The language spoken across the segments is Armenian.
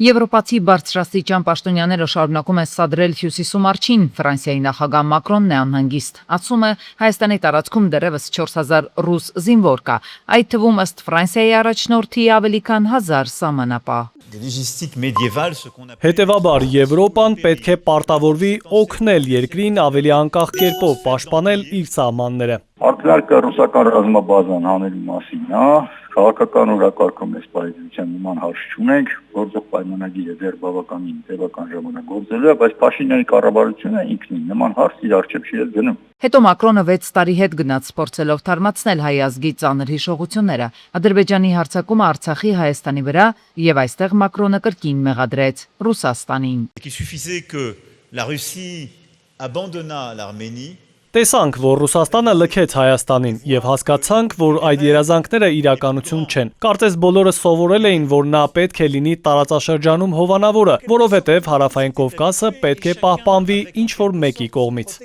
Եվրոպացի բարձրաստիճան պաշտոնյաները շարունակում են սադրել Հյուսիսում արջին Ֆրանսիայի նախագահ Մակրոնն է անհանգիստ։ Ասում է, Հայաստանի տարածքում դեռևս 4000 ռուս զինվոր կա, այդ թվում ըստ Ֆրանսիայի առաջնորդի ավելի քան 1000 սահմանապահ։ Հետևաբար Եվրոպան պետք է պարտավորվի օգնել երկրին ավելի անկախ կերպով պաշտպանել իր սահմանները։ Ակնարկը ռուսական ռազմաբազան հանելու մասին, քաղաքական օրակարգում այս պայմանության նման հարց չունենք, գործող պայմանագիրը դեռ բավականին տևական ժամանակ գործելու է, բայց Փաշինյանի կառավարությունը ինքնին նման հարց իր առջև չի դնում։ Հետո Մակրոնը 6 տարի հետ գնաց փորձելով թարմացնել հայ ազգի ծանր հիշողությունները։ Ադրբեջանի հարձակումը Արցախի Հայաստանի վրա եւ այստեղ Մակրոնը կրկին մեղադրեց Ռուսաստանին։ Տեսանք, որ Ռուսաստանը լքեց Հայաստանին եւ հասկացանք, որ այդ երազանքները իրականություն չեն։ Կարծես բոլորը սովորել էին, որ նա պետք է լինի տարածաշրջանում հովանավորը, որովհետեւ Հարավային Կովկասը պետք է պահպանվի ինչ-որ մեկի կողմից։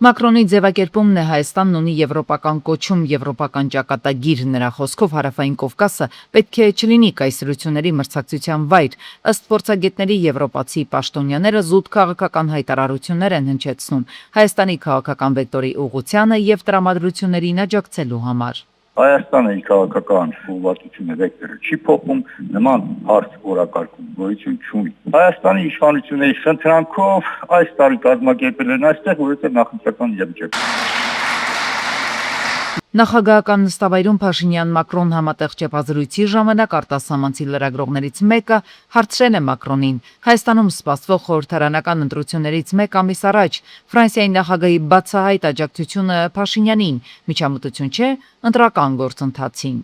Մակրոնի ձևակերպումն է Հայաստանն ունի եվրոպական կոչում, եվրոպական ճակատագիր, նրա խոսքով Հարավային Կովկասը պետք է չլինի կայսրությունների մրցակցության վայր։ Ըստ փորձագետների եվրոպացի պաշտոնյաները զուտ քաղաքական հայտարարություններ են հնչեցնում Հայաստանի քաղաքական վեկտորի ուղղությանը եւ տրամադրություններին աջակցելու համար։ Հայաստանը իր քաղաքական ուղղվածությունը վեկտորը չի փոխում, նման հարց օրակարգում գոյություն չունի։ Հայաստանի իշխանությունների խնդրանքով այս տարի կազմակերպել են այստեղ, որովհետև նախընտրական իրավիճակ։ Նախագահական նստավայրում Փաշինյան-Մակրոն համատեղ ճեպազրույցի ժամանակ արտասահմանցի լրագրողներից մեկը հարցրել է Մակրոնին. Հայաստանում սպասվող խորհրդարանական ընտրություններից մեկ ամիս առաջ Ֆրանսիայի նախագահի բացահայտ աջակցությունը Փաշինյանին միջամտություն չէ ընտրական գործընթացին։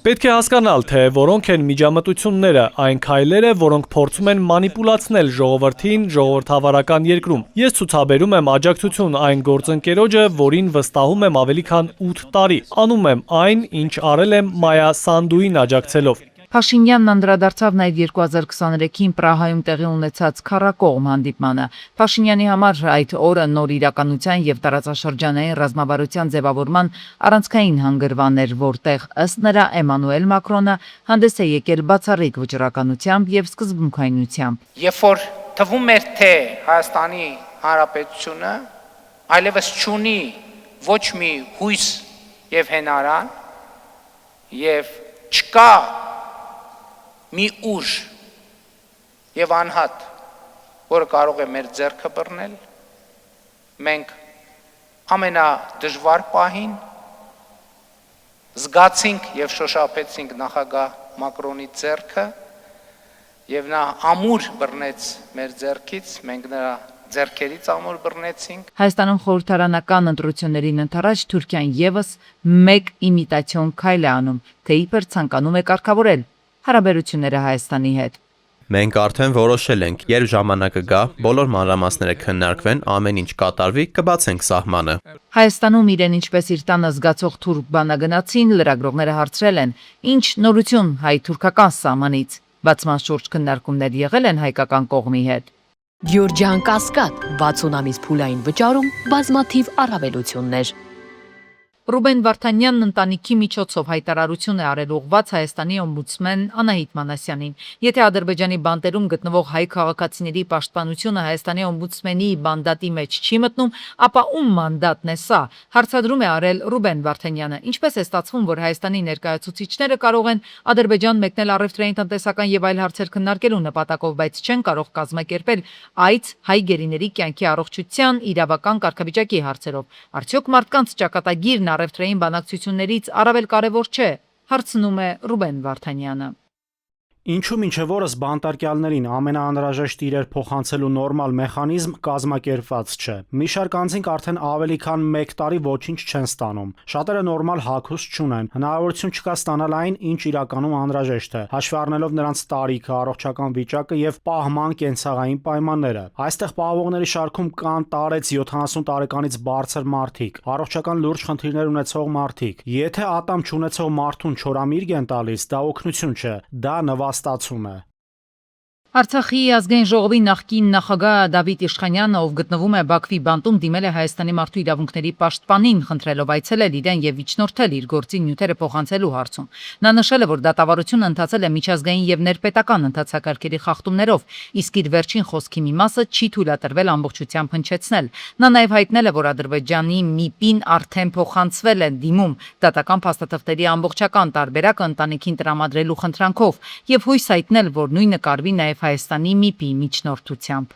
Պետք է հասկանալ, թե որոնք են միջամտությունները, այն քայլերը, որոնք փորձում են մանիպուլացնել ժողովրդին ժողովրդավարական երկրում։ Ես ցուցաբերում եմ աջակցություն այն գործընկերոջը, որին վստահում եմ ավելի քան 8 տարի։ Անում եմ այն, ինչ արել եմ Մայա Սանդուին աջակցելով։ Փաշինյանն անդրադարձավ նաև 2023-ին Պրահայում տեղի ունեցած քառակողմ հանդիպմանը։ Փաշինյանի համար այդ օրը նոր իրականության եւ տարածաշրջանային ռազմավարության ձևավորման առանցքային հանգրվան էր, որտեղ ըստ նրա Էմանուել Մակրոնը հանդես է եկել բացառիկ վճռականությամբ եւ սկզբունքայնությամբ։ Երբ որ թվում էր, թե Հայաստանի Հանրապետությունը այլևս չունի ոչ մի հույս եւ հենարան եւ չկա մի ուժ եւ անհատ, որը կարող է մեր ձեռքը բռնել, մենք ամենադժվար պահին զգացինք եւ շոշափեցինք նախագահ Մակրոնի ձեռքը եւ նա ամուր բռնեց մեր ձեռքից, մենք նրա ձեռքերից ամուր բռնեցինք։ Հայաստանում խորհրդարանական ընտրություններին ընթരാճ Թուրքիան եւս մեկ իմիտացիոն քայլ է անում, թե իբր ցանկանում է կարգավորել հարաբերությունները Հայաստանի հետ։ Մենք արդեն որոշել ենք, երբ ժամանակը գա, բոլոր մանրամասները քննարկվեն, ամեն ինչ կատարվի, կբացենք սահմանը։ Հայաստանում իրեն ինչպես իր տանը զգացող թուրք բանագնացին լրագրողները հարցրել են. Ինչ նորություն հայ-թուրքական սահմանից։ Բացման շուրջ քննարկումներ եղել են հայկական կողմի հետ։ Գյորջյան Կասկադ 60 ամիս փուլային վճարում բազմաթիվ առավելություններ։ Ռուբեն Վարդանյանն ընտանիքի միջոցով հայտարարություն է արել ուղղված Հայաստանի օմբուդսմեն Անահիտ Մանասյանին։ Եթե Ադրբեջանի բանտերում գտնվող հայ քաղաքացիների պաշտպանությունը Հայաստանի օմբուդսմենի մանդատի մեջ չի մտնում, ապա ում մանդատն է սա, հարցադրում է արել Ռուբեն Վարդանյանը։ Ինչպես է ստացվում, որ Հայաստանի ներկայացուցիչները կարող են Ադրբեջան մեկնել առևտրային, տնտեսական եւ այլ հարցեր քննարկելու նպատակով, բայց չեն կարող կազմակերպել այց հայ գերիների կյանքի առողջության իրավական կարգավիճակի հարցերով։ Արդյոք մարդկանց ճակատագիրն առևտրային բանակցություններից առավել կարևոր չէ, հարցնում է Ռուբեն Վարդանյանը։ Ինչու մինչև օրս բանտարկյալներին ամենաանհրաժեշտ իրեր փոխանցելու նորմալ մեխանիզմ կազմակերպված չէ։ Մի շարք անձինք արդեն ավելի քան 1 տարի ոչինչ չեն ստանում։ Շատերը նորմալ հագուստ չունեն։ Հնարավորություն չկա ստանալ այն, ինչ իրականում անհրաժեշտ է, հաշվի առնելով նրանց տարիքը, առողջական վիճակը եւ պահման կենցաղային պայմանները։ Այստեղ պահվողների շարքում կան տարեց 70 տարեկանից բարձր մարդիկ, առողջական լուրջ խնդիրներ ունեցող մարդիկ։ Եթե ատամ չունեցող մարդուն չորամիրգ են տալիս, դա օգնություն չէ, դա նվաստացում է։ Արցախի ազգային ժողովի նախկին նախագահ Դավիթ Իշխանյանը, ով գտնվում է Բաքվի բանտում, դիմել է Հայաստանի մարդու իրավունքների պաշտպանին, խնդրելով այցելել իրեն եւ իջնորդել իր գործի նյութերը փոխանցելու հարցում։ Նա նշել է, որ դատավարությունը ընթացել է միջազգային եւ ներպետական ընթացակարգերի խախտումներով, իսկ իր վերջին խոսքի մի մասը չի թույլատրվել ամբողջությամբ հնչեցնել։ Նա նաեւ հայտնել է, որ Ադրբեջանի ՄԻՊ-ին արդեն փոխանցվել է դիմում դատական փաստաթղթերի ամբողջական տարբերակը ընտանիքին տրամադրելու խնդրանքով եւ հույս հայտնել, որ նույնը կարվի նաեւ Հայաստանի ՄԻՊ-ի միջնորդությամբ։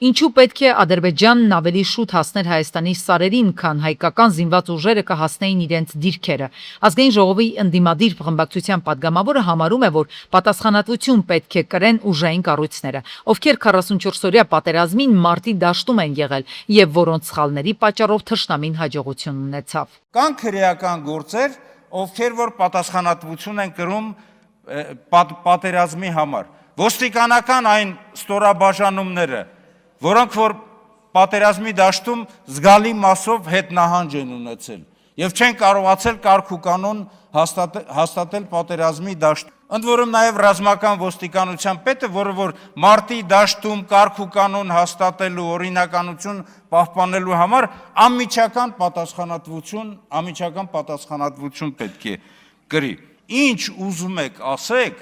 Ինչու պետք է Ադրբեջանն ավելի շուտ հասներ Հայաստանի սարերին, քան հայկական զինված ուժերը կհասնեին իրենց դիրքերը։ Ազգային ժողովի ընդդիմադիր խմբակցության падգամավորը համարում է, որ պատասխանատվություն պետք է կրեն ուժային կառույցները, ովքեր 44-օրյա պատերազմին մարտի դաշտում են եղել եւ որոնց սխալների պատճառով թշնամին հաջողություն ունեցավ։ Կան քրեական գործեր, ովքեր որ պատասխանատվություն են կրում պատերազմի համար։ Ոստիկանական այն ստորաբաժանումները, որոնք որ պատերազմի դաշտում զգալի մասով հետնահանջ են ունեցել եւ չեն կարողացել կարգ ու կանոն հաստատել պատերազմի դաշտում։ Ընդ որում նաև ռազմական ոստիկանության պետը, որը որ մարտի դաշտում կարգ ու կանոն հաստատելու, օրինականություն պահպանելու համար անմիջական պատասխանատվություն պետք է կրի։ Ինչ ուզում եք ասեք,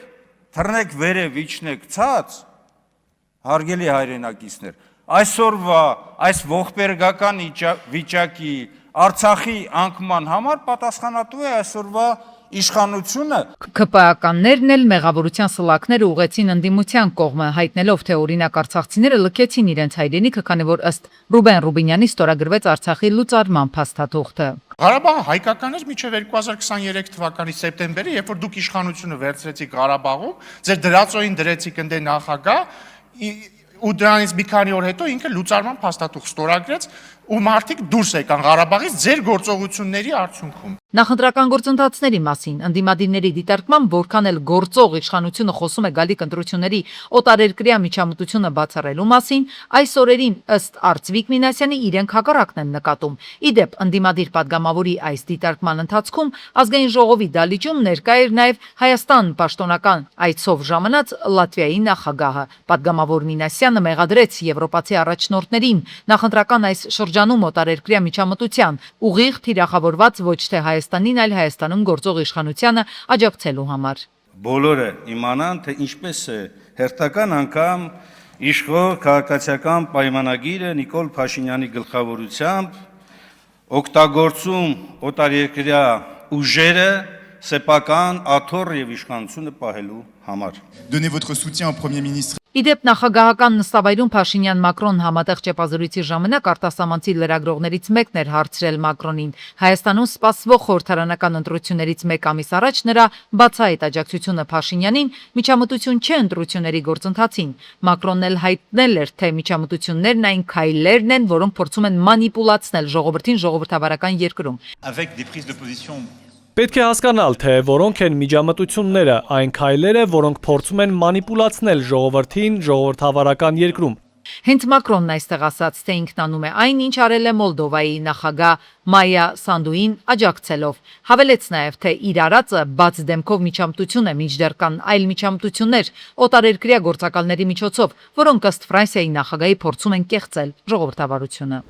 թռնեք վերև, իջնեք ցած, հարգելի հայրենակիցներ, այսօրվա այս ողբերգական վիճակի Արցախի անկման համար պատասխանատու է այսօրվա իշխանությունը։ ԿՊԱ-ականներն էլ մեղավորության սլաքները ուղեցին ընդդիմության կողմը, հայտնելով, թե օրինակ արցախցիները լքեցին իրենց հայրենիքը, քանի որ ըստ Ռուբեն Ռուբինյանի ստորագրվեց Արցախի լուծարման փաստաթուղթը։ Ղարաբաղը հայկական էր մինչև 2023 թվականի սեպտեմբերը, երբ որ դուք իշխանությունը վերցրեցիք Ղարաբաղում, ձեր դրածոյին դրեցիք ընդ նախագահ, ու դրանից մի քանի օր հետո ինքը լուծարման փաստաթուղթ ստորագրեց ու մարդիկ դուրս եկան Ղարաբաղից ձեր գործողությունների արդյունքում։ Նախընտրական գործընթացների մասին ընդդիմադիրների դիտարկմամբ, որքան էլ գործող իշխանությունը խոսում է գալիք ընտրությունների օտարերկրյա միջամտությունը բացառելու մասին, այս օրերին ըստ Արծվիկ Մինասյանի իրենք հակառակն են նկատում։ Իդեպ ընդդիմադիր падգամավորի այս դիտարկման ընթացքում ազգային ժողովի դալիճում ներկա էր նաև Հայաստան պաշտոնական այցով ժամանած Լատվիայի նախագահը։ Падգամավոր Մինասյանը մեղադրեց եվրոպացի առաջնորդներին նախընտրական այս շրջանում օտարերկրյա միջամտության ուղիղ թիրախավորված ոչ թե Հայաստանին, այլ Հայաստանում գործող իշխանությանը աջակցելու համար։ Բոլորը իմանան, թե ինչպես է հերթական անգամ իշխող քաղաքացիական պայմանագիրը Նիկոլ Փաշինյանի գլխավորությամբ օգտագործում օտարերկրյա ուժերը սեփական աթոռ եւ իշխանությունը պահելու համար։ Donnez votre soutien au Premier ministre. Իդեպ նախագահական նստավայրում Փաշինյան-Մակրոն համատեղ ճեպազրույցի ժամանակ արտասահմանցի լրագրողներից մեկն էր հարցրել Մակրոնին։ Հայաստանում սպասվող խորհրդարանական ընտրություններից մեկ ամիս առաջ նրա բացահայտ աջակցությունը Փաշինյանին միջամտություն չէ ընտրությունների գործընթացին։ Մակրոնն էլ հայտնել էր, թե միջամտություններն այն քայլերն են, որոնք փորձում են մանիպուլացնել ժողովրդին ժողովրդավարական երկրում։ Avec des prises de position. Պետք է հասկանալ, թե որոնք են միջամտությունները, այն քայլերը, որոնք փորձում են մանիպուլացնել ժողովրդին ժողովրդավարական երկրում։ Հենց Մակրոնն այստեղ ասաց, թե ինքն անում է այն, ինչ արել է Մոլդովայի նախագահ Մայա Սանդուին աջակցելով։ Հավելեց նաև, թե իր արածը բաց դեմքով միջամտություն է, մինչդեռ կան այլ միջամտություններ օտարերկրյա գործակալների միջոցով, որոնք ըստ Ֆրանսիայի նախագահի փորձում են կեղծել ժողովրդավարությունը։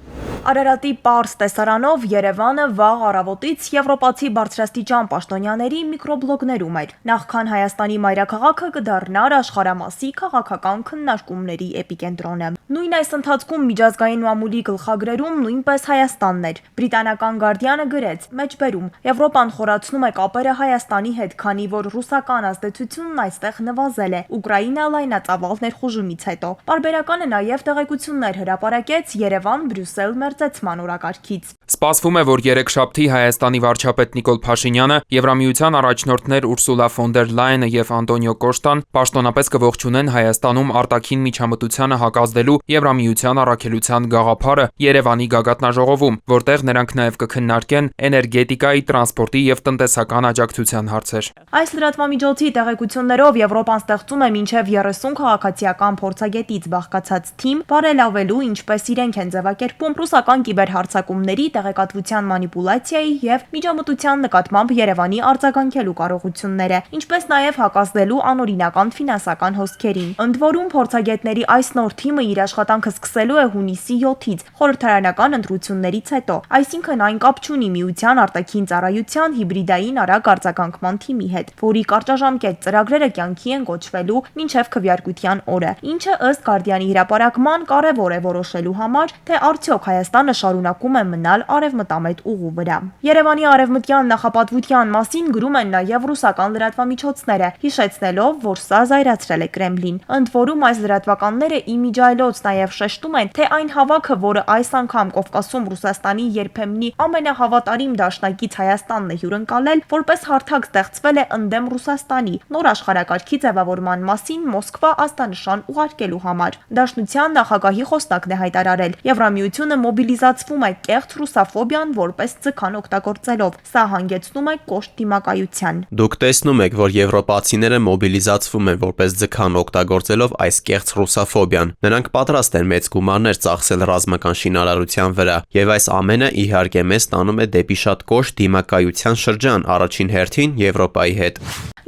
Արարատի պարզ տեսարանով Երևանը վաղ առավոտից եվրոպացի բարձրաստիճան պաշտոնյաների միկրոբլոգներում էր։ Նախքան Հայաստանի մայրաքաղաքը կդառնար աշխարհամասի քաղաքական քննարկումների էպիկենտրոնը։ Նույն այս ընթացքում միջազգային մամուլի գլխագրերում նույնպես Հայաստանն էր։ Բրիտանական Guardian-ը գրեց. մեջբերում Եվրոպան խորացնում է կապերը Հայաստանի հետ, քանի որ ռուսական ազդեցությունն այստեղ նվազել է Ուկրաինա լայնածավալ ներխուժումից հետո։ Պարբերականը նաև տեղեկություններ հրապարակեց Երևան-Բրյուսել մերձեցման օրակարգից։ Սպասվում է, որ երեքշաբթի Հայաստանի վարչապետ Նիկոլ Փաշինյանը, Եվրամիության առաջնորդներ Ուրսուլա ֆոն դեր Լայենը եւ Անտոնիո Կոստան պաշտոնապես կողջունեն Հայաստանում արտաքին միջամտությանը հակազդելու Եվրամիության առաքելության գաղափարը Երևանի գագաթնաժողովում, որտեղ նրանք նրանք նաև կքննարկեն էներգետիկայի, տրանսպորտի եւ տնտեսական աջակցության հարցեր։ Այս լրատվամիջոցի տեղեկություններով Եվրոպան ստեղծում է մինչև 30 քաղաքացիական փորձագետից բաղկացած թիմ, բարելավելու ինչպես իրենք են ձևակերպում ռուսական կիբերհարձակումների, տեղեկատվության մանիպուլյացիայի եւ միջամտության նկատմամբ Երևանի արձագանքելու կարողությունները, ինչպես նաև հակազդելու անօրինական ֆինանսական հոսքերին։ Ընդ որում փորձագետների այս նոր թիմը իր աշխատանքը սկսելու է հունիսի 7-ից խորհրդարանական ընտրություններից հետո, այսինքն այն կապ չունի Միության արտաքին ծառայության հիբրիդային արագ արձագանքման թիմի հետ, որի կարճաժամկետ ծրագրերը կյանքի են կոչվելու մինչև քվեարկության օրը, ինչը ըստ Գարդիանի հրապարակման կարևոր է որոշելու համար, թե արդյոք Հայաստանը շարունակում է մնալ արևմտամետ ուղու վրա։ Երևանի արևմտյան նախապատվության մասին գրում են նաև ռուսական լրատվամիջոցները, հիշեցնելով, որ սա զայրացրել է Կրեմլին։ Ընդ որում այս լրատվականները իմիջայլոց նաև շեշտում են, թե այն հավաքը, որը այս անգամ Կովկասում Ռուսաստանի երբեմնի ամենահավատարիմ դաշնակից Հայաստանն է հյուրընկալել, որպես հարթակ ստեղծվել է ընդդեմ Ռուսաստանի նոր աշխարհակարգի ձևավորման մասին Մոսկվա ազդանշան ուղարկելու համար։ Դաշնության նախագահի խոսնակն է հայտարարել. Եվրամիությունը մոբիլիզացվում է կեղծ ռուսաֆոբիան որպես ձգան օգտագործելով։ Սա հանգեցնում է կոշտ դիմակայության։ Դուք տեսնում եք, որ եվրոպացիները մոբիլիզացվում են որպես ձգան օգտագործելով այս կեղծ ռուսաֆոբիան։ Նրանք պատրաստ են մեծ գումարներ ծախսել ռազմական շինարարության վրա, եւ այս ամենը իհարկե մեզ տանում է դեպի շատ կոշտ դիմակայության շրջան, առաջին հերթին Եվրոպայի հետ։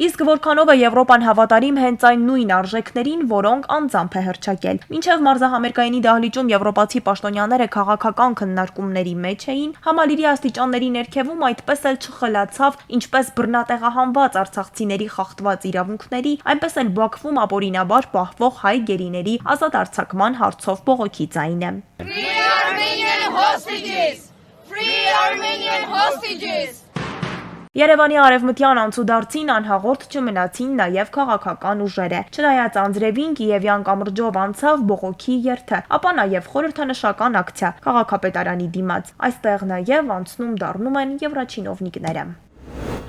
Իսկ որքանով է Եվրոպան հավատարիմ հենց այն նույն արժեքներին, որոնք անձամբ է հռչակել։ Մինչև մարզահամերգայինի դահլիճում եվրոպացի պաշտոնյաները քաղաքական քննարկումների մեջ էին, համալիրի աստիճանների ներքևում այդպես էլ չխլացավ, ինչպես բռնատեղահանված արցախցիների խախտված իրավունքների, այնպես էլ Բաքվում ապօրինաբար պահվող հայ գերիների ազատ արձակման հարցով բողոքի ձայնը։ Free Armenian hostages! Free Armenian hostages! Երևանի արևմտյան անցուդարձին անհաղորդ չմնացին նաև քաղաքական ուժերը։ Չնայած անձրևին Կիևյան կամրջով անցավ բողոքի երթը, ապա նաև խորհրդանշական ակցիա քաղաքապետարանի դիմաց։ Այստեղ նաև անցնում դառնում են եվրաչինովնիկները։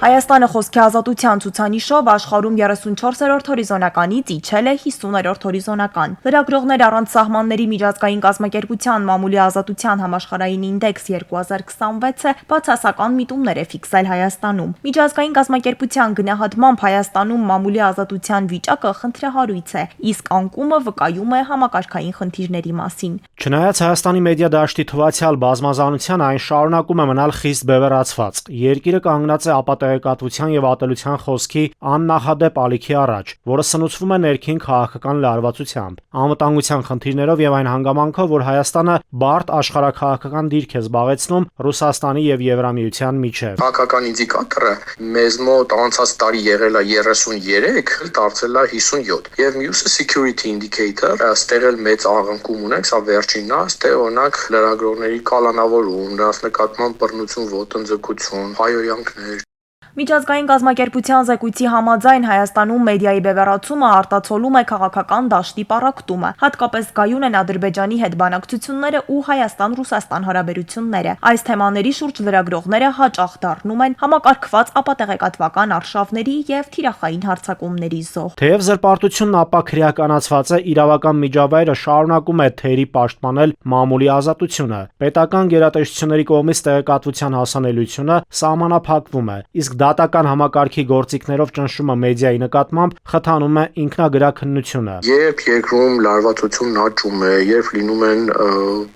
Հայաստանը խոսքի ազատության ցուցանիշով աշխարհում 34-րդ հորիզոնականից իջել է 50-րդ հորիզոնական։ Լրագրողներ առանց սահմանների միջազգային կազմակերպության մամուլի ազատության համաշխարհային ինդեքս 2026-ը բացասական միտումներ է ֆիքսել Հայաստանում։ Միջազգային կազմակերպության գնահատմամբ Հայաստանում մամուլի ազատության վիճակը խնդրահարույց է, իսկ անկումը վկայում է համակարգային խնդիրների մասին։ Չնայած Հայաստանի մեդիա դաշտի թվացial բազմազանության, այն շարունակում է մնալ խիստ բևեռացված։ Երկիրը կանգնած է ապատեղեկատվության եւ ատելության խոսքի աննախադեպ ալիքի առաջ, որը սնուցվում է ներքին քաղաքական լարվածությամբ, անվտանգության խնդիրներով եւ այն հանգամանքով, որ Հայաստանը բարդ աշխարհաքաղաքական դիրք է զբաղեցնում Ռուսաստանի եւ Եվրամիության միջեւ։ Քաղաքական ինդիկատորը մեզ մոտ անցած տարի եղել է 33, դարձել է 57 եւ մյուսը security indicator, այստեղ էլ մեծ աղմկում ունենք, սա վերջինն է, թե օրինակ լրագրողների կալանավորում, նրանց նկատմամբ բռնություն, ոտնձգություն, հայոյանքներ։ Միջազգային կազմակերպության զեկույցի համաձայն Հայաստանում մեդիայի բևեռացումը արտացոլում է քաղաքական դաշտի պառակտումը, հատկապես գայուն են Ադրբեջանի հետ բանակցությունները ու Հայաստան-Ռուսաստան հարաբերությունները։ Այս թեմաների շուրջ լրագրողները հաճախ դառնում են համակարգված ապատեղեկատվական արշավների եւ թիրախային հարձակումների զոհ։ Թեև զրպարտությունն ապաքրեականացված է, իրավական միջավայրը շարունակում է թերի պաշտպանել մամուլի ազատությունը։ Պետական գերատեսչությունների կողմից տեղեկատվության հասանելիությունը սահմանափակվում է, իսկ դատական համակարգի գործիքներով ճնշումը մեդիայի նկատմամբ խթանում է ինքնագրաքննությունը։ Երբ երկրում լարվածությունն աճում է, երբ լինում են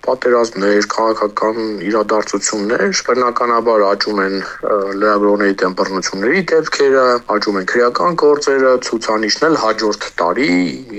պատերազմներ, քաղաքական իրադարձություններ, բնականաբար աճում են լրագրողների դեմ բռնությունների դեպքերը, աճում են քրեական գործերը, ցուցանիշն էլ հաջորդ տարի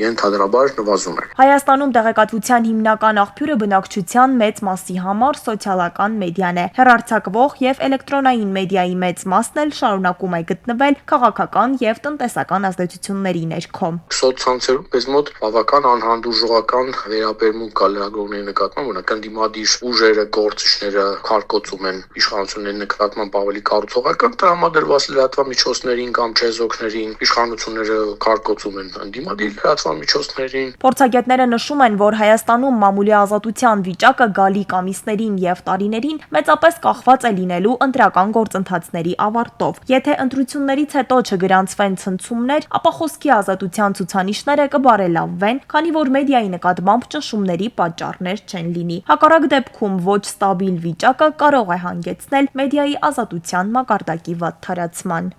ենթադրաբար նվազում է։ Հայաստանում տեղեկատվության հիմնական աղբյուրը բնակչության մեծ մասի համար սոցիալական մեդիան է։ Հեռարձակվող եւ էլեկտրոնային մեդիայի մեծ մասն էլ շարունակում է գտնվել քաղաքական եւ տնտեսական ազդեցությունների ներքո։ Սոցցանցերում մեզ մոտ բավական անհանդուրժողական վերաբերմունք կա լրագրողների նկատմամբ, օրինակ ընդդիմադիր ուժերը, գործիչները քարկոծում են իշխանությունների նկատմամբ ավելի կառուցողական տրամադրված լրատվամիջոցներին կամ չեզոքներին, իշխանությունները քարկոծում են ընդդիմադիր լրատվամիջոցներին։ Փորձագետները նշում են, որ Հայաստանում մամուլի ազատության վիճակը գալիք ամիսներին եւ տարիներին մեծապես կախված է լինելու ընտրական գործընթացների ավարտով։ միջոցով։ Եթե ընտրություններից հետո չգրանցվեն ցնցումներ, ապա խոսքի ազատության ցուցանիշները կբարելավվեն, քանի որ մեդիայի նկատմամբ ճնշումների պատճառներ չեն լինի։ Հակառակ դեպքում ոչ ստաբիլ վիճակը կարող է հանգեցնել մեդիայի ազատության մակարդակի վատթարացման։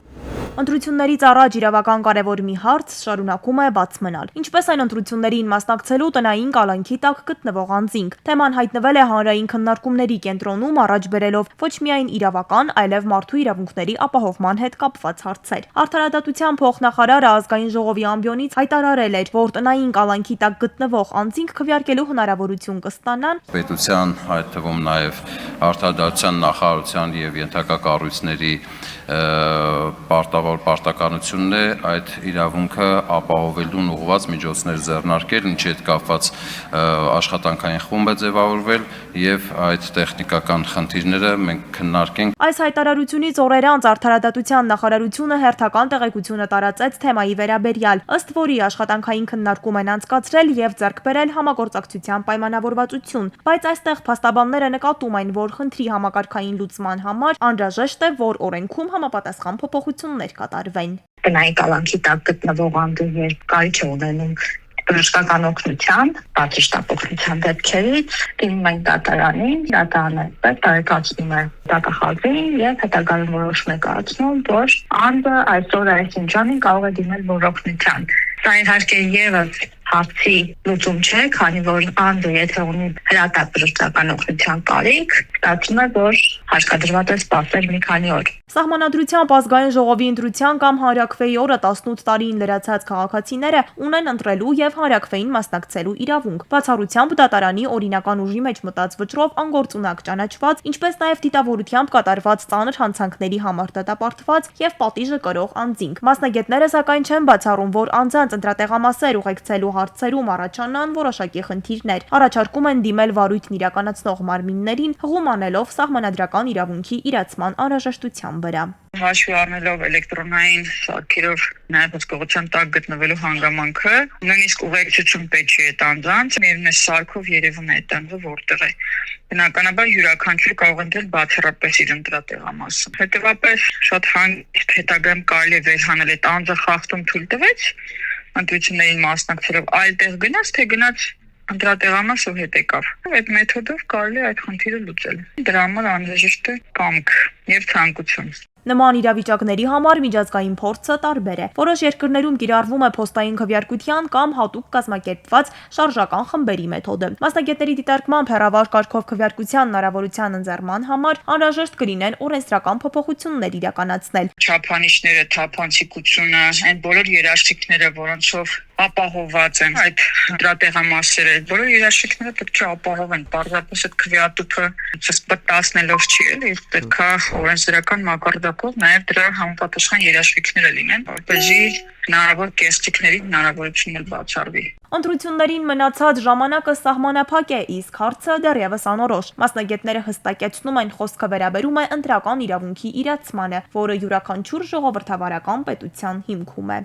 Ընտրություններից առաջ իրավական կարևոր մի հարց շարունակում է բաց մնալ։ Ինչպես այն ընտրություններին մասնակցելու տնային կալանքի տակ գտնվող անձինք։ Թեման հայտնվել է հանրային քննարկումների կենտրոնում, առաջ բերելով ոչ միայն իրավական, այլև մարդու իրավունքների ապահովման հետ կապված հարցեր։ Արդարադատության փոխնախարարը ազգային ժողովի ամբիոնից հայտարարել էր, որ տնային կալանքի տակ գտնվող անձինք քվեարկելու հնարավորություն կստանան պետության, այդ թվում նաև արդարադատության նախարարության եւ ենթակա կառույցների պարտավոր պարտականությունն է այդ իրավունքը ապահովելուն ուղղված միջոցներ ձեռնարկել, ինչի հետ կապված աշխատանքային խումբ է ձևավորվել եւ այդ տեխնիկական խնդիրները մենք քննարկենք։ Այս հայտարարությունից օրեր անց Արդարադատության նախարարությունը հերթական տեղեկությունը տարածեց թեմայի վերաբերյալ, ըստ որի աշխատանքային քննարկում են անցկացրել եւ ձեռք բերել համագործակցության պայմանավորվածություն, բայց այստեղ փաստաբանները նկատում են, որ խնդրի համակարգային լուծման համար անհրաժեշտ է, որ օրենքում համապատասխան փոփոխություններ կատարվեն։ Տնային կալանքի տակ գտնվող անձը երբ կարիք է ունենում բժշկական օգնության, պատժամիջոցության դեպքերից դիմում են դատարանին, դատարանը տարեկացնում է դատախազին եւ հետագայում որոշում է կայացնում, որ անձը այսօր այս ինջանին կարող է դիմել բժշկության։ Դա իհարկե եւս հարցի լուծում չէ, քանի որ անձը եթե ունի հրատապ բժշկական օգնության կարիք, ստացվում է, որ հարկադրված է սպասել մի քանի օր։ Սահմանադրությամբ ազգային ժողովի ընտրության կամ հանրաքվեի օրը 18 տարին լրացած քաղաքացիները ունեն ընտրելու եւ հանրաքվեին մասնակցելու իրավունք։ Բացառությամբ դատարանի օրինական ուժի մեջ մտած վճռով անգործունակ ճանաչված, ինչպես նաեւ դիտավորությամբ կատարված ծանր հանցանքների համար դատապարտված եւ պատիժը կրող անձինք։ Մասնագետները սակայն չեն բացառում, որ անձանց ընտրատեղամասեր ուղեկցելու հարցերում առաջանան որոշակի խնդիրներ։ Առաջարկում են դիմել վարույթն իրականացնող մարմիններին, հղում անելով սահմանադրական իրավունքի իրացման անհրաժեշտության վրա։ Հաշվի առնելով էլեկտրոնային սարքերով նաև հսկողության տակ գտնվելու հանգամանքը, նույնիսկ ուղեկցություն պետք չի այդ անձանց, միևնույն սարքով երևում է այդ անձը որտեղ է։ Բնականաբար յուրաքանչյուր կարող է դել բացառապես իր ընտրատեղամասը։ Հետևաբար շատ հանգիստ հետագայում կարելի է վերհանել այդ անձը խախտում թույլ տվեց ընտրություններին մասնակցելով այլ տեղ գնաց, թե գնաց ընտրատեղամասը հետ եկավ։ Այդ մեթոդով կարելի է այդ խնդիրը լուծել։ Դրա համար անհրաժեշտ է կամք եւ ցանկություն։ Նման իրավիճակների համար միջազգային փորձը տարբեր է։ Որոշ երկրներում կիրառվում է փոստային քվեարկության կամ հատուկ կազմակերպված շարժական խմբերի մեթոդը։ Մասնագետների դիտարկմամբ հեռավար կարգով քվեարկության հնարավորության ընձեռման համար անհրաժեշտ կլինեն օրենսդրական փոփոխություններ իրականացնել։ Չափանիշները, թափանցիկությունը, այն բոլոր երաշխիքները, որոնցով ապահովված են այդ ընտրատեղամասերը, բոլոր երաշխիքները պետք է ապահովեն։ Պարզապես այդ քվեատուփը սպտացնելով չի, էլի, պետք է օրենսդրական մակարդակով նաև դրա համապատասխան երաշխիքները լինեն, որպեսզի հնարավոր կեղծիքների հնարավորությունն էլ բացառվի։ Ընտրություններին մնացած ժամանակը սահմանափակ է, իսկ հարցը դեռևս անորոշ։ Մասնագետները հստակեցնում են, խոսքը վերաբերում է ընտրական իրավունքի իրացմանը, որը յուրաքանչյուր ժողովրդավարական պետության հիմքում է։